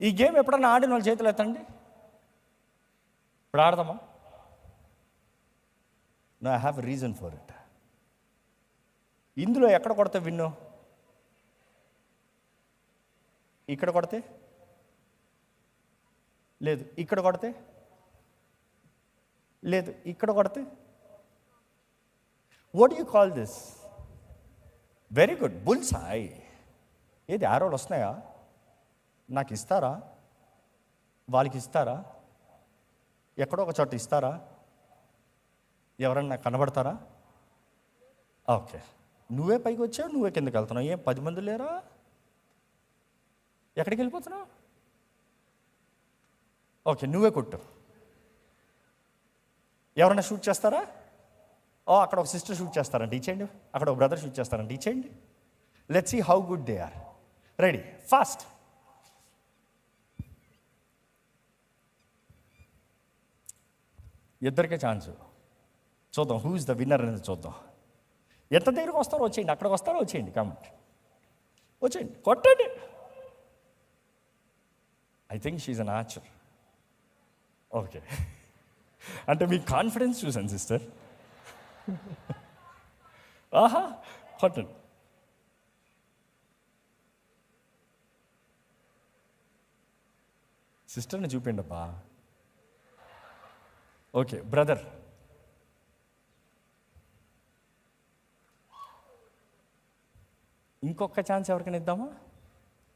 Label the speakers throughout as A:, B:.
A: ఈ గేమ్ ఎప్పుడన్నా ఆడిన వాళ్ళ చేతులు ఎత్తండి. ఇప్పుడు ఆడదామా? No, I have a reason for it. ఇందులో ఎక్కడ కొడితే విన్ను? ఇక్కడ కొడితే లేదు, ఇక్కడ కొడితే లేదు, ఇక్కడ కొడితే. What you call this? Very good, bulls I. ఏది ఆరోలు వస్తున్నాయా? నాకు ఇస్తారా? వాళ్ళకి ఇస్తారా? ఎక్కడో ఒక చోట ఇస్తారా? ఎవరన్నా కనబడతారా? ఓకే, నువ్వే పైకి వచ్చావు, నువ్వే కిందకి వెళ్తున్నావు. ఏం 10 మంది లేరా? ఎక్కడికి వెళ్ళిపోతున్నావు? ఓకే, నువ్వే కొట్టు. ఎవరన్నా షూట్ చేస్తారా? అక్కడ ఒక సిస్టర్ షూట్ చేస్తారంటే ఇచ్చేయండి, అక్కడ ఒక బ్రదర్ షూట్ చేస్తారంటే ఇచ్చేయండి. Let's see how good they are. Ready, fast. ఇద్దరికే ఛాన్సు. చూద్దాం హూ ఇస్ ద విన్నర్ అనేది చూద్దాం. ఎంత దగ్గరికి వస్తారో వచ్చేయండి, అక్కడికి వస్తారో వచ్చేయండి, కమెంట్ వచ్చేయండి, కొట్టండి. I think she's an archer. Okay, అంటే మీ కాన్ఫిడెన్స్ చూసాను సిస్టర్. ఆహా, కొట్టండి. సిస్టర్ని చూపిండి అబ్బా. ఓకే బ్రదర్, ఇంకొక ఛాన్స్ ఎవరికైనా ఇద్దామా?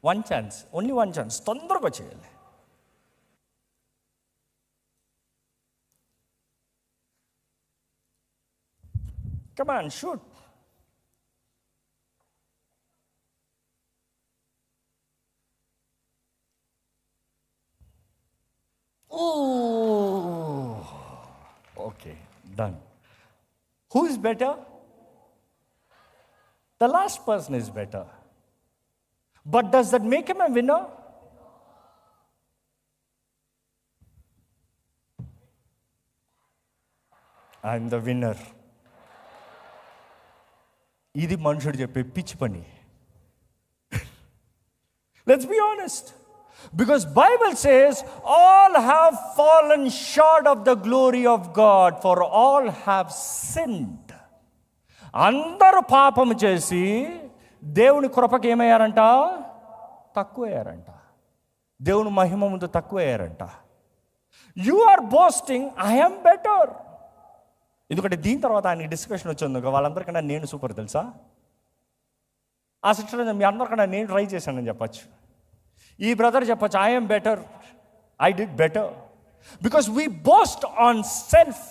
A: 1 ఛాన్స్, ఓన్లీ 1 ఛాన్స్, తొందరగా వచ్చేయాలి. Come on, shoot. Okay, done. Who is better? The last person is better. But does that make him a winner? I'm the winner. ఇది మనుషుడు చెప్పే పిచ్చి పని. Let's be honest. Because Bible says all have fallen short of the glory of God, for all have sinned. అందరూ పాపం చేసి దేవుని కృపకి ఏమయ్యారంట? తక్కువయ్యారంట. దేవుని మహిమ ముందు తక్కువయ్యారంట. You are boasting I am better. ఎందుకంటే దీని తర్వాత ఆయన డిస్కషన్ వచ్చింది, వాళ్ళందరికన్నా నేను సూపర్ తెలుసా. ఆ సిస్టర్ మీ అందరికన్నా నేను ట్రై చేశానని చెప్పచ్చు. ఈ బ్రదర్ చెప్పచ్చు I am better, I did better. Because we boast on self.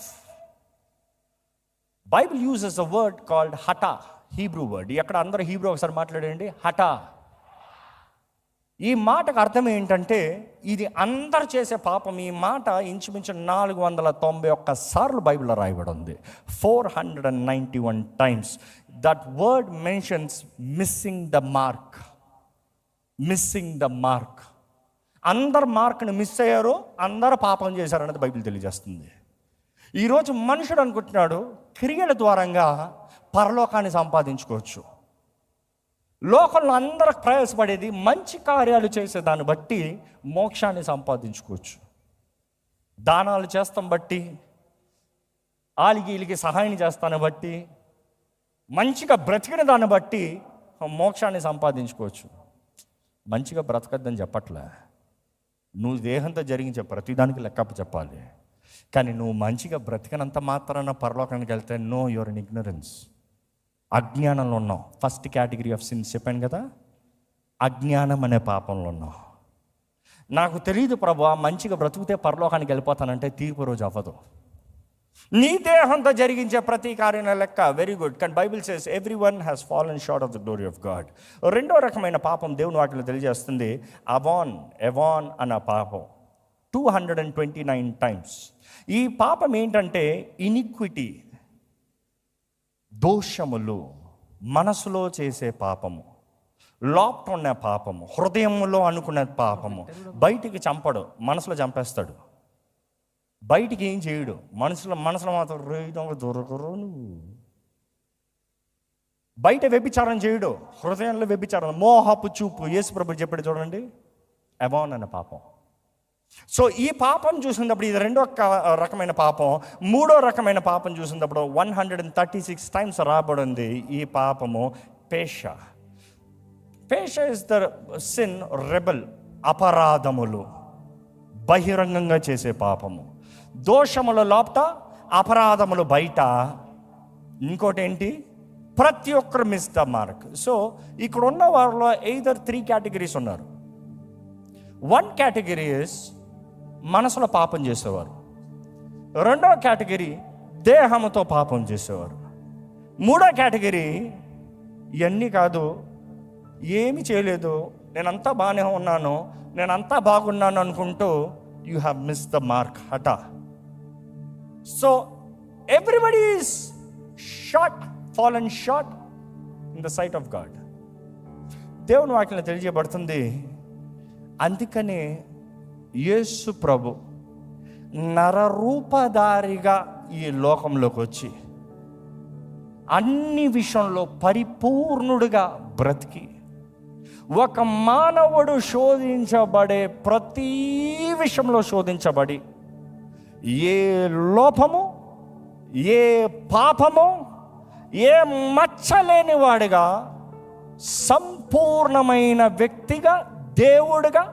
A: Bible uses a word called హఠా, హీబ్రూ వర్డ్. ఎక్కడ అందరూ హీబ్రూ ఒకసారి మాట్లాడండి. హఠా. ఈ మాటకు అర్థం ఏంటంటే ఇది అందరు చేసే పాపం. ఈ మాట ఇంచుమించు 491 సార్లు బైబిల్లో రాయబడి ఉంది. 491 times. That word mentions missing the mark. Missing the mark. అందరు మార్క్ని మిస్ అయ్యారు, అందరూ పాపం చేశారన్నది బైబిల్ తెలియజేస్తుంది. ఈరోజు మనుషుడు అనుకుంటున్నాడు క్రియల ద్వారంగా పరలోకాన్ని సంపాదించుకోవచ్చు. లోకంలో అందరూ ప్రయాసపడేది మంచి కార్యాలు చేసేదాన్ని బట్టి మోక్షాన్ని సంపాదించుకోవచ్చు. దానాలు చేస్తాం బట్టి, ఆలిగీలికి సహాయం చేస్తాను బట్టి, మంచిగా బ్రతికిన దాన్ని బట్టి మోక్షాన్ని సంపాదించుకోవచ్చు. మంచిగా బ్రతకద్దని చెప్పట్లే, నువ్వు దేహంతో జరిగించే ప్రతిదానికి లెక్కప్ప చెప్పాలి. కానీ నువ్వు మంచిగా బ్రతికినంత మాత్రాన పరలోకానికి వెళ్తే నో, యువర్ ఇన్ ఇగ్నరెన్స్. అజ్ఞానంలో ఉన్నావు. ఫస్ట్ కేటగిరీ ఆఫ్ సిన్స్ చెప్పాను కదా, అజ్ఞానం అనే పాపంలో ఉన్నావు. నాకు తెలియదు ప్రభువా, మంచిగా బ్రతుకుతే పరలోకానికి వెళ్ళిపోతానంటే తీర్పు రోజు అవ్వదు. నీ దేహంతో జరిగించే ప్రతి కార్యం లెక్క. Very good. కానీ Bible says every one has fallen short of the glory of God. రెండో రకమైన పాపం దేవుని వాటిలో తెలియజేస్తుంది, ఎవాన్ అన్న పాపం. 229 times. ఈ పాపం ఏంటంటే ఇనిక్విటీ, దోషములు, మనసులో చేసే పాపము, లోపల ఉన్న పాపము, హృదయంలో అనుకునే పాపము. బయటికి చంపడు, మనసులో చంపేస్తాడు. బయటికి ఏం చేయడు, మనసులో మాత్రం రేదంగా దొరకరు నువ్వు. బయట వ్యభిచారం చేయడు, హృదయంలో వ్యభిచారం, మోహపు చూపు. యేసు ప్రభు చెప్పాడు చూడండి, అబాన్ అనే పాపం. సో ఈ పాపం చూసినప్పుడు ఇది రెండో రకమైన పాపం. మూడో రకమైన పాపం చూసినప్పుడు 136 టైమ్స్ రాబడింది ఈ పాపము పేష. పేష ఇస్ ద సిన్ రెబల్, అపరాధములు, బహిరంగంగా చేసే పాపము. దోషముల లోపట, అపరాధములు బయట. ఇంకోటి ఏంటి, ప్రతి ఒక్కరు మిస్ ద మార్క్. సో ఇక్కడ ఉన్న వారిలో ఎయిదర్ 3 కేటగిరీస్ ఉన్నారు. 1 కేటగిరీ ఇస్ మనసులో పాపం చేసేవారు. రెండో కేటగిరీ దేహంతో పాపం చేసేవారు. మూడో కేటగిరీ ఇవన్నీ కాదు, ఏమి చేయలేదు, నేనంతా బాగానే ఉన్నాను, నేనంతా బాగున్నాను అనుకుంటూ you have miss the mark హఠ. So everybody is short, fallen short in the sight of God. దేవుని వాక్యంలో తెలియజేయబడుతుంది. అందుకనే యేసు ప్రభు నరరూపధారిగా ఈ లోకంలోకి వచ్చి అన్ని విషయంలో పరిపూర్ణుడిగా బ్రతికి, ఒక మానవుడు శోధించబడే ప్రతి విషయంలో శోధించబడి, ఏ లోపము, ఏ పాపము, ఏ మచ్చలేని వాడిగా సంపూర్ణమైన వ్యక్తిగా, దేవుడిగా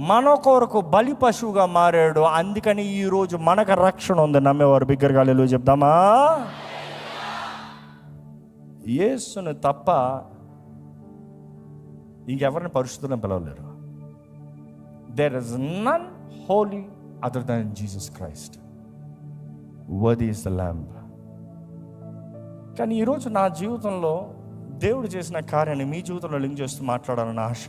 A: మన కొరకు బలి పశువుగా మారాడు. అందుకని ఈరోజు మనకు రక్షణ ఉంది. నమ్మేవారు బిగ్గరగా హల్లెలూయా చెప్దామా? యేసును తప్ప ఇంకెవరిని పరిశుద్ధులను పిలవలేరు. There is none holy other than Jesus Christ. Worthy is the lamb. కానీ ఈరోజు నా జీవితంలో దేవుడు చేసిన కార్యాన్ని మీ జీవితంలో లింక్ చేస్తూ మాట్లాడాలన్న ఆశ.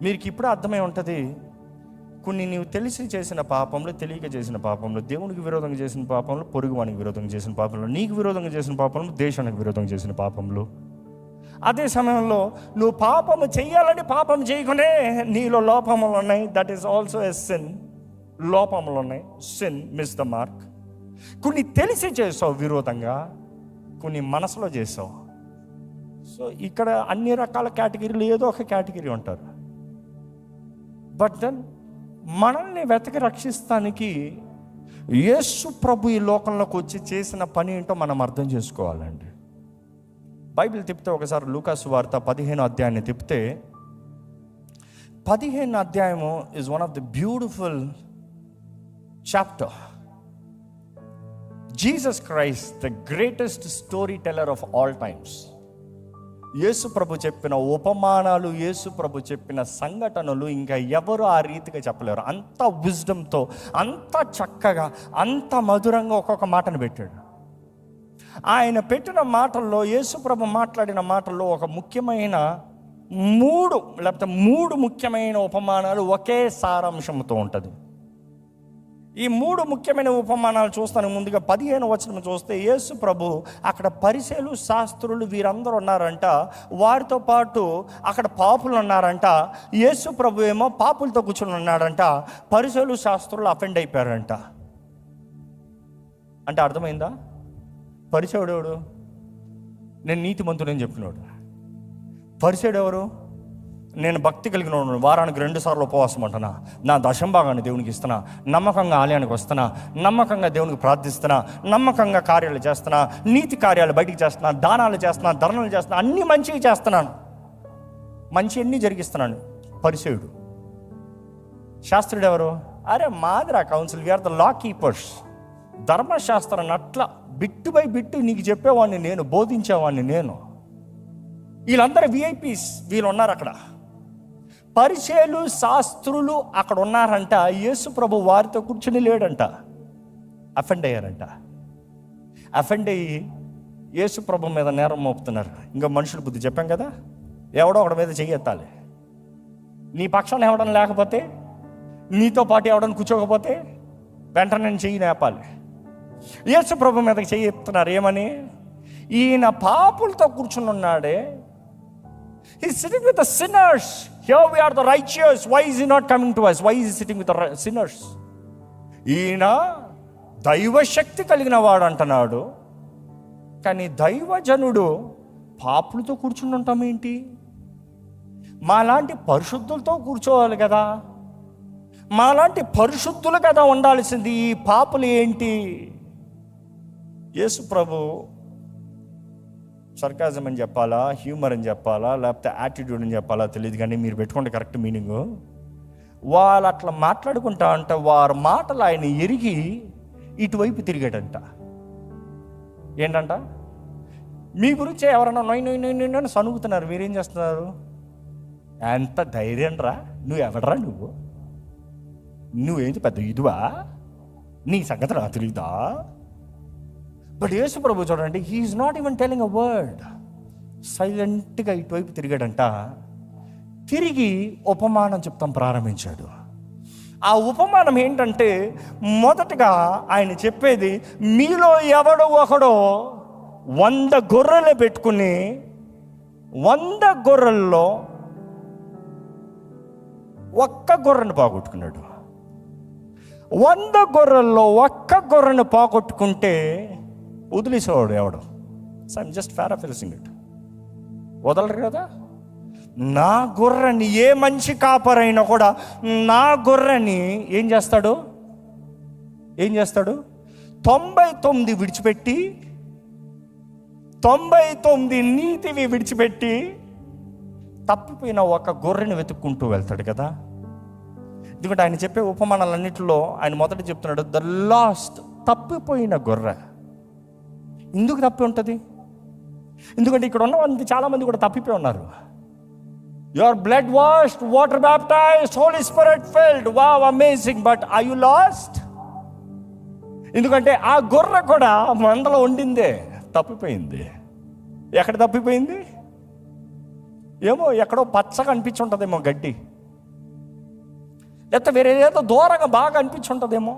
A: మీకు ఇప్పుడే అర్థమై ఉంటుంది, కొన్ని నీవు తెలిసి చేసిన పాపంలో, తెలియక చేసిన పాపంలో, దేవునికి విరోధంగా చేసిన పాపంలో, పొరుగువానికి విరోధంగా చేసిన పాపంలో, నీకు విరోధంగా చేసిన పాపంలో, దేశానికి విరోధంగా చేసిన పాపంలో. అదే సమయంలో నువ్వు పాపము చెయ్యాలని పాపం చేయకునే నీలో లోపములు ఉన్నాయి. That is also a sin. లోపములు ఉన్నాయి, సిన్, మిస్ ద మార్క్. కొన్ని తెలిసి చేసావు విరోధంగా, కొన్ని మనసులో చేసావు. సో ఇక్కడ అన్ని రకాల కేటగిరీలు ఏదో ఒక కేటగిరీ ఉంటారు. బట్ దెన్ మనల్ని వెతకి రక్షిస్తానికి యేసు ప్రభు ఈ లోకంలోకి వచ్చి చేసిన పని ఏంటో మనం అర్థం చేసుకోవాలండి. బైబిల్ తిప్పితే ఒకసారి లూకాసు వార్త 15వ అధ్యాయాన్ని తిప్పితే, 15వ అధ్యాయము is one of the beautiful chapter. Jesus Christ, the greatest story teller of all times. యేసు ప్రభు చెప్పిన ఉపమానాలు, యేసు ప్రభు చెప్పిన సంఘటనలు ఇంకా ఎవరు ఆ రీతిగా చెప్పలేరు. అంత విజ్డమ్తో, అంత చక్కగా, అంత మధురంగా ఒక్కొక్క మాటను పెట్టాడు. ఆయన పెట్టిన మాటల్లో, యేసు ప్రభు మాట్లాడిన మాటల్లో ఒక ముఖ్యమైన 3 ముఖ్యమైన ఉపమానాలు ఒకే సారాంశంతో ఉంటుంది. ఈ 3 ముఖ్యమైన ఉపమానాలు చూస్తాను. ముందుగా 15వ వచనం చూస్తే, యేసు ప్రభు అక్కడ పరిసయ్యులు, శాస్త్రులు వీరందరూ ఉన్నారంట. వారితో పాటు అక్కడ పాపులు ఉన్నారంట. యేసు ప్రభు ఏమో పాపులతో కూర్చొని ఉన్నాడంట. పరిసయ్యులు, శాస్త్రులు అఫెండ్ అయిపోయారంట. అంటే అర్థమైందా? పరిసయ్యుడు ఎవడు? నేను నీతిమంతుడని చెప్పినాడు. పరిసయ్యుడు ఎవరు? నేను భక్తి కలిగిన వాడిని, వారానికి 2 సార్లు ఉపవాసం ఉంటున్నా, నా దశంభాగాన్ని దేవునికి ఇస్తున్నా, నమ్మకంగా ఆలయానికి వస్తున్నా, నమ్మకంగా దేవునికి ప్రార్థిస్తున్నా, నమ్మకంగా కార్యాలు చేస్తున్నా, నీతి కార్యాలు బయటికి చేస్తున్నా, దానాలు చేస్తున్నా, ధర్నాలు చేస్తున్నా, అన్నీ మంచిగా చేస్తున్నాను, మంచి అన్నీ జరిగిస్తున్నాను. పరిసయ్యుడు. శాస్త్రుడు ఎవరు? అరే మాదిరా council, we are the law keepers. ధర్మశాస్త్రాన్ని అట్లా బిట్టు బై బిట్టు నీకు చెప్పేవాడిని నేను, బోధించేవాడిని నేను. వీళ్ళందరూ విఐపీస్, వీళ్ళు ఉన్నారు అక్కడ. పరిసయ్యులు, శాస్త్రులు అక్కడ ఉన్నారంట. యేసు ప్రభు వారితో కూర్చుని లేడంట. అఫెండ్ అయ్యారంట. అఫెండ్ అయ్యి యేసు ప్రభు మీద నేరం మోపుతున్నారు. ఇంకా మనుషుల బుద్ధి చెప్పాం కదా, ఎవడో ఒకటి మీద చెయ్యెత్తాలి. నీ పక్షాన్ని ఎవడని లేకపోతే, నీతో పాటు ఎవడని కూర్చోకపోతే వెంటనే నేను చెయ్యి నేపాలి. యేసు ప్రభు మీదకి చెయ్యి ఎత్తున్నారు. ఏమని? ఈయన పాపులతో కూర్చుని ఉన్నాడే. He's sitting with the sinners. Here we are the righteous. Why is he not coming to us? Why is he sitting with the sinners? ఈయన దైవశక్తి కలిగిన వాడు అంటున్నాడు, కానీ దైవజనుడు పాపులతో కూర్చుని ఉంటాం ఏంటి? మాలాంటి పరిశుద్ధులతో కూర్చోవాలి కదా, మాలాంటి పరిశుద్ధులు కదా ఉండాల్సింది. ఈ పాపులు ఏంటి? యేసు ప్రభు సర్కాజం అని చెప్పాలా, హ్యూమర్ అని చెప్పాలా, లేకపోతే యాటిట్యూడ్ అని చెప్పాలా తెలియదు, కానీ మీరు పెట్టుకుంటే కరెక్ట్ మీనింగు. వాళ్ళు అట్లా మాట్లాడుకుంటా అంట, వారి మాటలు ఆయన ఎరిగి ఇటువైపు తిరిగాడంట. ఏంటంట? మీ గురించి ఎవరన్నా నొయ్ నొయ్ నొయ్ నొయ్ అని సనుగుతున్నారు, మీరేం చేస్తున్నారు? ఎంత ధైర్యం రా, నువ్వు ఎవడరా, నువ్వేంటి పెద్ద ఇదివా, నీ సంగతి నాకు తెలియదా? బట్ యేసు ప్రభు చూడండి, he is not even telling a word. సైలెంట్గా ఇటువైపు తిరిగాడంట. తిరిగి ఉపమానం చెప్తాం ప్రారంభించాడు. ఆ ఉపమానం ఏంటంటే, మొదటగా ఆయన చెప్పేది, మీలో ఎవడో ఒకడో 100 గొర్రెలు పెట్టుకుని 100 గొర్రెల్లో ఒక్క గొర్రెను పోగొట్టుకున్నాడు. 100 గొర్రెల్లో ఒక్క గొర్రెను పోగొట్టుకుంటే వదిలేసేవాడు ఎవడు? So I'm just paraphrasing it. వదలరు కదా. నా గొర్రెని, ఏ మంచి కాపరైనా కూడా నా గొర్రెని ఏం చేస్తాడు? 99 విడిచిపెట్టి, 99 నీతివి విడిచిపెట్టి తప్పిపోయిన ఒక గొర్రెని వెతుక్కుంటూ వెళ్తాడు కదా. ఎందుకంటే ఆయన చెప్పే ఉపమానాలన్నింటిలో ఆయన మొదట చెప్తున్నాడు, ద లాస్ట్, తప్పిపోయిన గొర్రె. ఎందుకు తప్పి ఉంటుంది? ఎందుకంటే ఇక్కడ ఉన్న చాలామంది కూడా తప్పిపోయి ఉన్నారు. You are blood washed, water baptised, holy spirit filled, wow amazing, but are you lost? ఎందుకంటే ఆ గొర్రె కూడా మందలో ఉండిందే, తప్పిపోయింది. ఎక్కడ తప్పిపోయింది? ఏమో ఎక్కడో పచ్చగా అనిపించి ఉంటుందేమో గడ్డి, లేకపోతే వేరే ఏదో దూరంగా బాగా అనిపించి ఉంటుందేమో.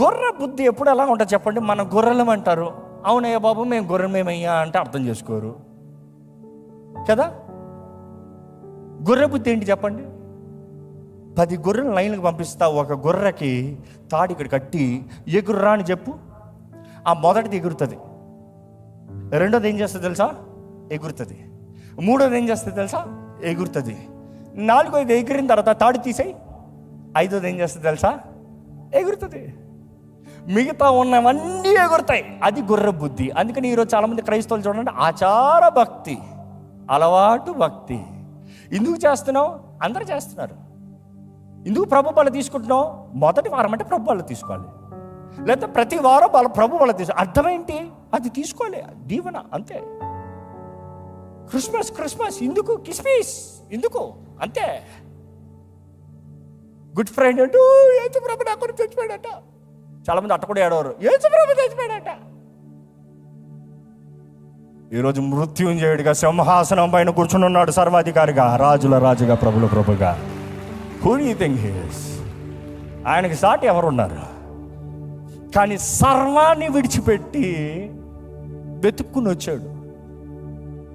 A: గొర్రె బుద్ధి ఎప్పుడు ఎలా ఉంటుంది చెప్పండి? మన గొర్రెలం అంటారు, అవునయ్యా బాబు మేము గొర్రెమేమయ్యా అంటే అర్థం చేసుకోరు కదా. గొర్రె బుద్ధి ఏంటి చెప్పండి? 10 గొర్రెలు లైన్లకు పంపిస్తా, ఒక గొర్రెకి తాడు ఇక్కడ కట్టి ఎగుర్రా అని చెప్పు, ఆ మొదటిది ఎగురుతుంది. రెండోది ఏం చేస్తుంది తెలుసా? ఎగురుతుంది. మూడోది ఏం చేస్తుంది తెలుసా? ఎగురుతుంది. నాలుగోది ఎగిరిన తర్వాత తాడు తీసేయి. ఐదోది ఏం చేస్తుంది తెలుసా? ఎగురుతుంది. మిగతా ఉన్నవన్నీ ఎగురుతాయి. అది గొర్రె బుద్ధి. అందుకని ఈరోజు చాలామంది క్రైస్తవులు చూడండి, ఆచార భక్తి, అలవాటు భక్తి. ఎందుకు చేస్తున్నావు? అందరూ చేస్తున్నారు. ఎందుకు ప్రభు బల తీసుకుంటున్నావు? మొదటి వారం అంటే ప్రభు బల తీసుకోవాలి, లేకపోతే ప్రతి వారం ప్రభు బల తీసుకో. అర్థమేంటి? అది తీసుకోవాలి, దీవెన అంతే. క్రిస్మస్ ఎందుకు? కిస్మిస్ ఎందుకు? అంతే. గుడ్ ఫ్రైడే అంటూ యేసు ప్రభు నా కొరకు చచ్చిపోయాడట. చాలామంది అట్ట కూడా ఏడవరు, యేసు ప్రభు చచ్చిపోయాడట. ఈరోజు మృత్యుంజయుడిగా సింహాసనం పైన కూర్చుని ఉన్నాడు, సర్వాధికారిగా, రాజుల రాజుగా, ప్రభుల ప్రభుగా. Who do you think he is? ఆయనకి సాటి ఎవరున్నారు? కానీ సర్వాన్ని విడిచిపెట్టి వెతుక్కుని వచ్చాడు.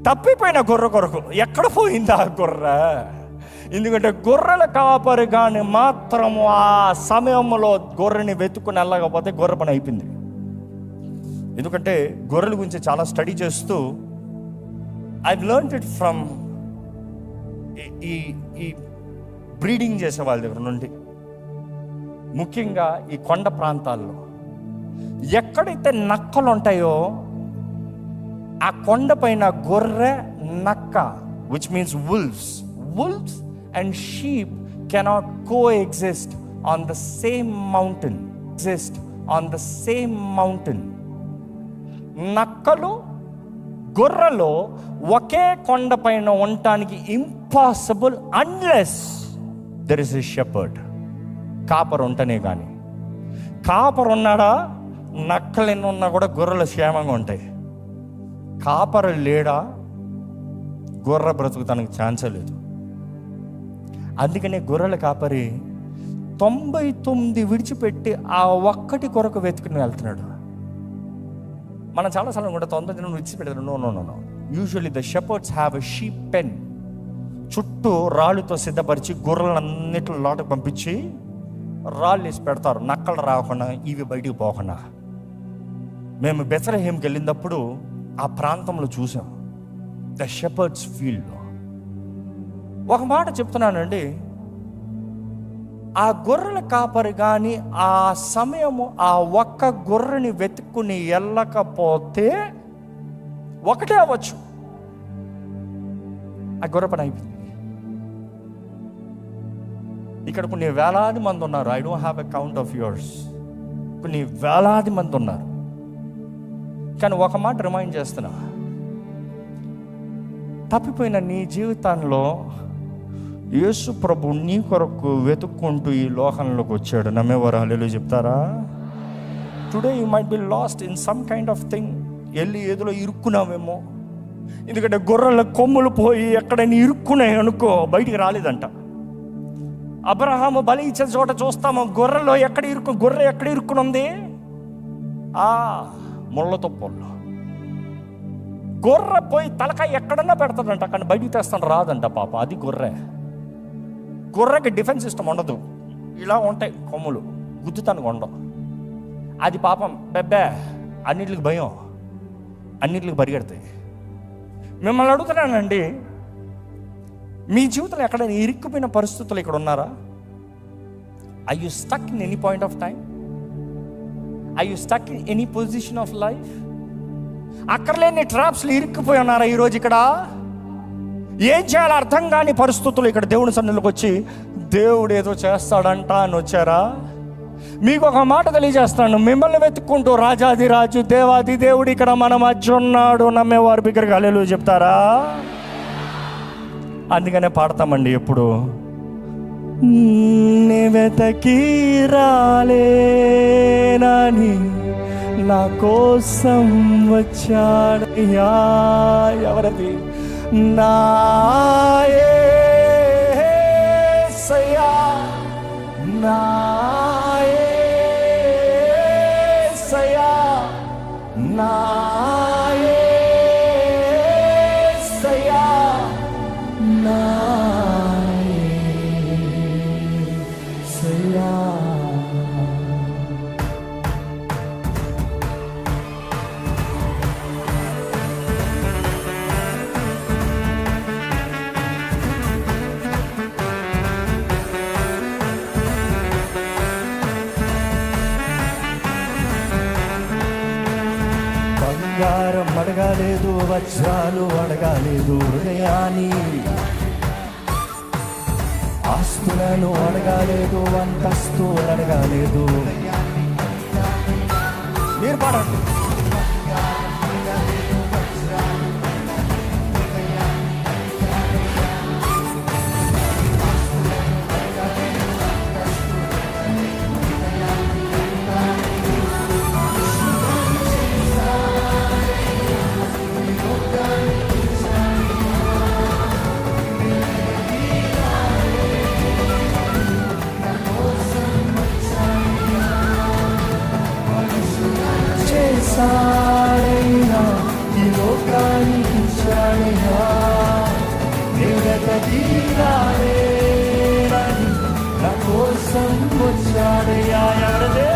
A: తప్పిపోయిన గొర్రె కొరకు. ఎక్కడ పోయింది ఆ గొర్రె? ఎందుకంటే గొర్రెల కాపరి కానీ మాత్రము ఆ సమయంలో గొర్రెని వెతుక్కుని వెళ్ళకపోతే గొర్రె పని అయిపోయింది. ఎందుకంటే గొర్రెల గురించి చాలా స్టడీ చేస్తూ ఐ లెర్న్డ్ ఇట్ ఫ్రమ్ ఈ బ్రీడింగ్ చేసే వాళ్ళ దగ్గర నుండి. ముఖ్యంగా ఈ కొండ ప్రాంతాల్లో ఎక్కడైతే నక్కలు ఉంటాయో ఆ కొండ పైన గొర్రె, నక్క, which means wolves and sheep cannot coexist on the same mountain. నక్కలు, గొర్రెలు ఒకే కొండ పైన ఉండటానికి impossible unless there is a shepherd. Copper ఉంటనే కానీ. కాపర్ ఉన్నాడా, నక్కలు ఎన్ని ఉన్నా కూడా గొర్రెలు క్షేమంగా ఉంటాయి. కాపరు లేడా, గొర్రె బ్రతుకుతానికి ఛాన్సే లేదు. అందుకనే గొర్రెల కాపరి 99 విడిచిపెట్టి ఆ ఒక్కటి కొరకు వెతుకుని వెళ్తున్నాడు. మనం చాలాసార్లు కూడా 99 విడిచిపెట్టారు. No. Usually the shepherds have a sheep pen. చుట్టూ రాళ్ళతో సిద్ధపరిచి గొర్రెలన్నిటిలో లోటకు పంపించి రాళ్ళు వేసి పెడతారు, నక్కలు రాకుండా, ఇవి బయటికి పోకుండా. మేము బెత్లెహేమ్కి వెళ్ళినప్పుడు ఆ ప్రాంతంలో చూసాం. ద షెపర్డ్స్ ఫీల్డ్లో ఒక మాట చెప్తున్నానండి, ఆ గొర్రెల కాపరి కానీ ఆ సమయము ఆ ఒక్క గొర్రెని వెతుక్కుని వెళ్ళకపోతే ఒకటే అవ్వచ్చు, ఆ గొర్రె పని అయిపోయింది. ఇక్కడ కొన్ని వేలాది మంది ఉన్నారు. I don't have a count of yours. కొన్ని వేలాది మంది ఉన్నారు. కానీ ఒక మాట రిమైండ్ చేస్తున్నా, తప్పిపోయిన నీ జీవితంలో యేసు ప్రభు నీ కొరకు వెతుక్కుంటూ ఈ లోకంలోకి వచ్చాడు. నమ్మేవారు హల్లెలూయా చెప్తారా? Today you might be last in some kind of thing. వెళ్ళి ఏదో ఇరుక్కున్నామేమో. ఎందుకంటే గొర్రెల కొమ్ములు పోయి ఎక్కడైనా ఇరుక్కున్నాయి అనుకో, బయటికి రాలేదంట. అబ్రహాము బలి ఇచ్చే చోట చూస్తాము, గొర్రెలో గొర్రె ఎక్కడ ఇరుక్కుని ఉంది? ముళ్ళతో పొల్లు. గొర్రె పోయి తలకాయ ఎక్కడన్నా పెడతాడంట, కానీ బయటికి తెస్తాను రాదంట పాప. అది గొర్రెకి డిఫెన్స్ సిస్టమ్ ఉండదు. ఇలా ఉంటాయి కొమ్ములు, గుద్దుతానికి ఉండవు. అది పాపం బెబ్బే, అన్నిటికి భయం, అన్నిటికి పరిగెడతాయి. మిమ్మల్ని అడుగుతున్నానండి, మీ జీవితంలో ఎక్కడైనా ఇరుక్కుపోయిన పరిస్థితులు ఇక్కడ ఉన్నారా? I you stuck in any point of time? I you stuck in any position of life? అక్కర్లేని ట్రాప్స్లో ఇరుక్కుపోయి ఉన్నారా ఈరోజు? ఇక్కడ ఏం చేయాలో అర్థం కాని పరిస్థితులు ఇక్కడ దేవుని సన్నిధిలోకి వచ్చి దేవుడు ఏదో చేస్తాడంట అని వచ్చారా? మీకు ఒక మాట తెలియజేస్తాను, మిమ్మల్ని వెతుక్కుంటూ రాజాది రాజు దేవాది దేవుడు ఇక్కడ మన మధ్య ఉన్నాడు. నమ్మేవారు బిగ్గరగా హల్లెలూయా చెప్తారా? అందుకనే పాడతామండి ఎప్పుడు, నే వెతకి రాలేనని నా కోసం వచ్చాడయ్యా. ఎవరది? నా యేసయ్యా, నా యేసయ్యా, నా యేసయ్యా, నా యేసయ్యా. బంగారం అడగాలేదు, వజ్రాలు అడగాలేదు, హృదయాన్ని ఆస్తులను అడగాలేదు, అంతస్తు అడగాలేదు. మీరు పాడండి. చేశాడయ్యా, ఈ లోకానికి ఇచ్చాడయ్యా, నేనెతకి రాలేనని నా కోసం వచ్చాడయ్యా. ఎవరదే?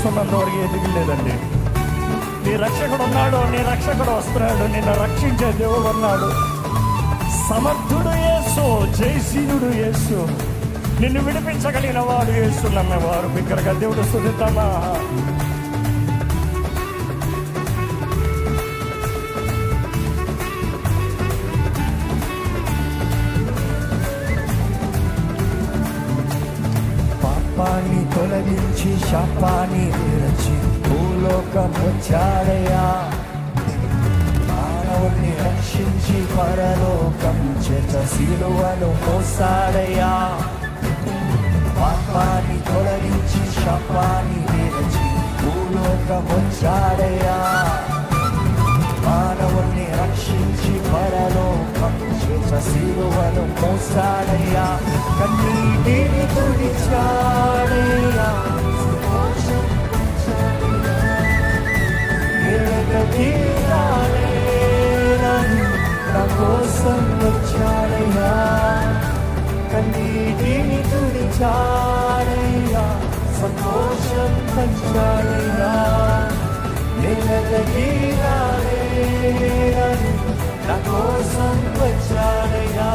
A: ఉన్నంతవరకు ఎదుగు లేదండి. నీ రక్షకుడు ఉన్నాడు, నీ రక్షకుడు వస్తున్నాడు, నిన్ను రక్షించే దేవుడు ఉన్నాడు. సమర్థుడు యేసు, జయశీలుడు యేసు, నిన్ను విడిపించగలిగిన వాడు యేసు. నమ్మేవారు బిగ్గరగా దేవుడు స్తుతిద్దామా? పాపాన్ని తొలగించి శాపాన్ని విరచి భూలోకం వచ్చాడయ్యా. మానవుడిని రక్షించి పరలోకం చేత సిలువను మోసాడయ్యా. పాపాన్ని తొలగించి శాపాన్ని విరచి భూలోకం వచ్చాడయ్యా. సిలువను మోసాడయ్యా, కన్నీటిని తుడిచాడయ్యా, నా కోసం వచ్చాడయ్యా, కన్నీటిని తుడిచాడయ్యా, సంతోషం పంచాడయ్యా, నా కోసం వచ్చాడయ్యా.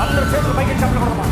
A: అందరూ చేతులు పైకి చెప్పకూడదు.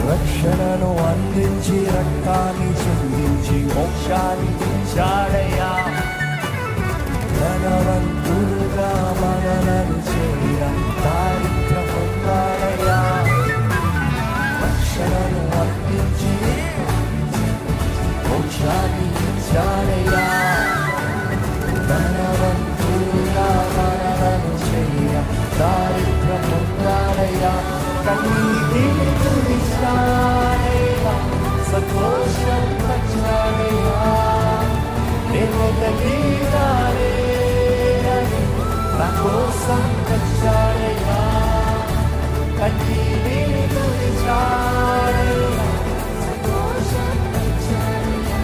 A: రక్షణను అందించి రక్తాన్ని చిందించి మోక్షాన్ని ఇచ్చాడయ్యా, ధనవంతులుగా మనలను చేయ దారిద్ర్యం పొందాడయ్యా. రక్షణను అందించి మోక్షాన్ని ఇచ్చాడయ్యా, ధనవంతులుగా మనలను చేయ దారిద్ర్యం పొందాడయ్యా, కన్నీటిని తుడిచాడయ్యా, సంతోషం పంచాడయ్యా, నా కోసం వచ్చాడయ్యా, కన్నీటిని తుడిచాడయ్యా, సంతోషం పంచాడయ్యా,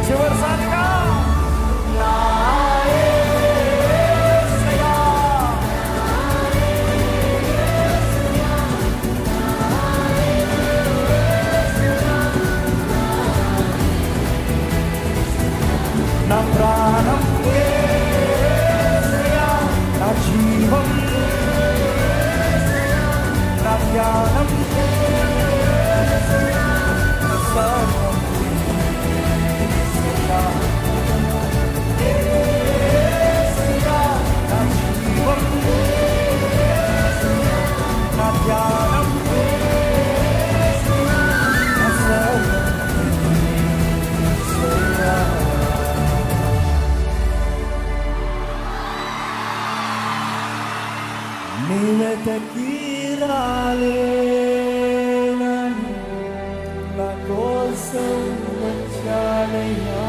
A: చివరిసారిగా నా ప్రాణం యేసయ్యా, నా జీవం, నా ధ్యానం యేసయ్యా, నా సర్వం యేసయ్యా, యేసయ్యా, నా జీవం యేసయ్యా, నా ధ్యానం యేసయ్యా, నా సర్వం యేసయ్యా. నీవెతకి రాలేనని నా కోసం వచ్చాడయ్యా,